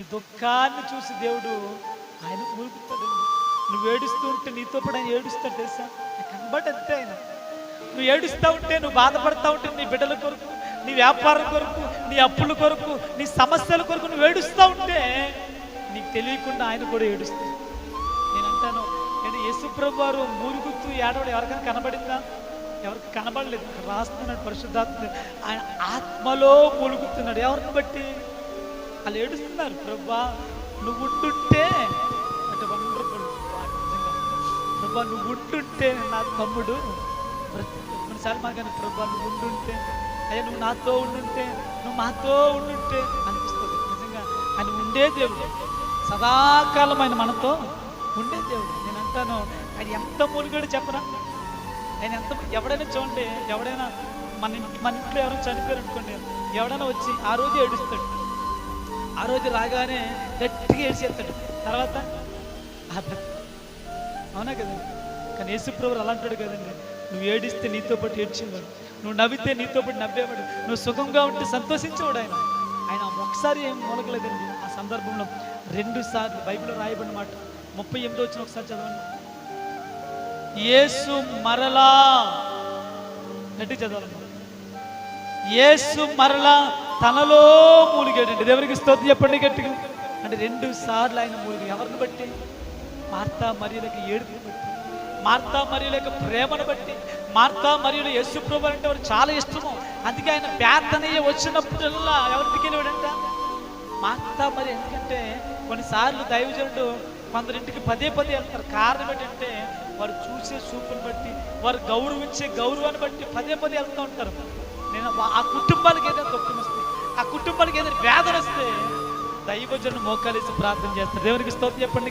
నీ దుఃఖాన్ని చూసి దేవుడు ఆయన మూలుగుతాడండి. నువ్వు ఏడుస్తూ ఉంటే నీతో పాటు ఆయన ఏడుస్తాడు తెలుసా? కనబడంతే ఆయన. నువ్వు ఏడుస్తూ ఉంటే, నువ్వు బాధపడతా ఉంటే, నీ బిడ్డల కొరకు, నీ వ్యాపారం కొరకు, నీ అప్పుల కొరకు, నీ సమస్యల కొరకు నువ్వు ఏడుస్తూ ఉంటే నీకు తెలియకుండా ఆయన కూడా ఏడుస్తాడు. నేను అంటాను, నేను యేసుప్రభు వారు మూలుగుతూ ఏడవడం ఎవరికైనా కనబడిందా? ఎవరికి కనబడలేదు. రాస్తున్నాడు పరిశుద్ధాత్మ, ఆయన ఆత్మలో మూలుగుతున్నాడు. ఎవరిని బట్టి? వాళ్ళు ఏడుస్తున్నారు. ప్రభా నువ్వు ఉంటుంటే అంటే వండర్ఫుల్. ప్రభా నువ్వు ఉంటుంటే నా తమ్ముడు కొన్నిసార్లు మాకు ప్రభా నువ్వు ఉంటుంటే, అయ్యా నువ్వు నాతో ఉండుంటే, నువ్వు మాతో ఉండుంటే అనిపిస్తుంది. నిజంగా ఆయన ఉండే దేవుడు, సదాకాలం ఆయన మనతో ఉండే దేవుడు. నేను అంటాను, ఆయన ఎంత మూలిగాడు చెప్పరా? ఆయన ఎంత, ఎవడైనా చూడండి, ఎవడైనా మన ఇంట్లో ఎవరైనా చనిపోయారు అనుకోండి, ఎవడైనా వచ్చి ఆ రోజు ఏడుస్తాడు. ఆ రోజు రాగానే గట్టిగా ఏడ్చేస్తాడు. తర్వాత అవునా కదండి? కానీ యేసుప్రభువు అలాంటాడు కదండి. నువ్వు ఏడిస్తే నీతో పాటు ఏడ్చేవాడు, నువ్వు నవ్వితే నీతో పాటు నవ్వేవాడు, నువ్వు సుఖంగా ఉంటే సంతోషించేవాడు. ఆయన ఆయన ఒకసారి ఏం మూలగలేదండి. ఆ సందర్భంలో 2 సార్లు బైబిల్లో రాయబడిన మాట 38 వచ్చిన ఒకసారి చదవండి. యేసు మరలా, గట్టి చదవాలి, యేసు మరలా తనలో మూలిగాడండి. దేవునికి స్తోత్రం చెప్పండి గట్టిగా. అంటే 2 సార్లు ఆయన మూలిగా. ఎవరిని బట్టి? మార్తా మరియులకు ఏడుపుని బట్టి, మార్తా మరియుల ప్రేమను బట్టి. మార్తా మరియులు యేసుప్రభు అంటే వారు చాలా ఇష్టము. అందుకే ఆయన బేతనీయ వచ్చినప్పుడల్లా ఎవరికి వెళ్ళాడంట? మార్తా మరి. ఎందుకంటే కొన్నిసార్లు దైవజనుడు కొందరింటికి పదే వెళ్తారు. కారణం ఏంటంటే వారు చూసే చూపుని బట్టి, వారు గౌరవించే గౌరవాన్ని బట్టి పదే వెళ్తూ ఉంటారు. నేను ఆ కుటుంబానికి ఏదైనా దుఃఖం వస్తే, ఆ కుటుంబానికి ఏదైనా వేదన వస్తే దైవజనుడు మోకాలేసి ప్రార్థన చేస్తారు. దేవునికి స్తోత్రం చెప్పండి.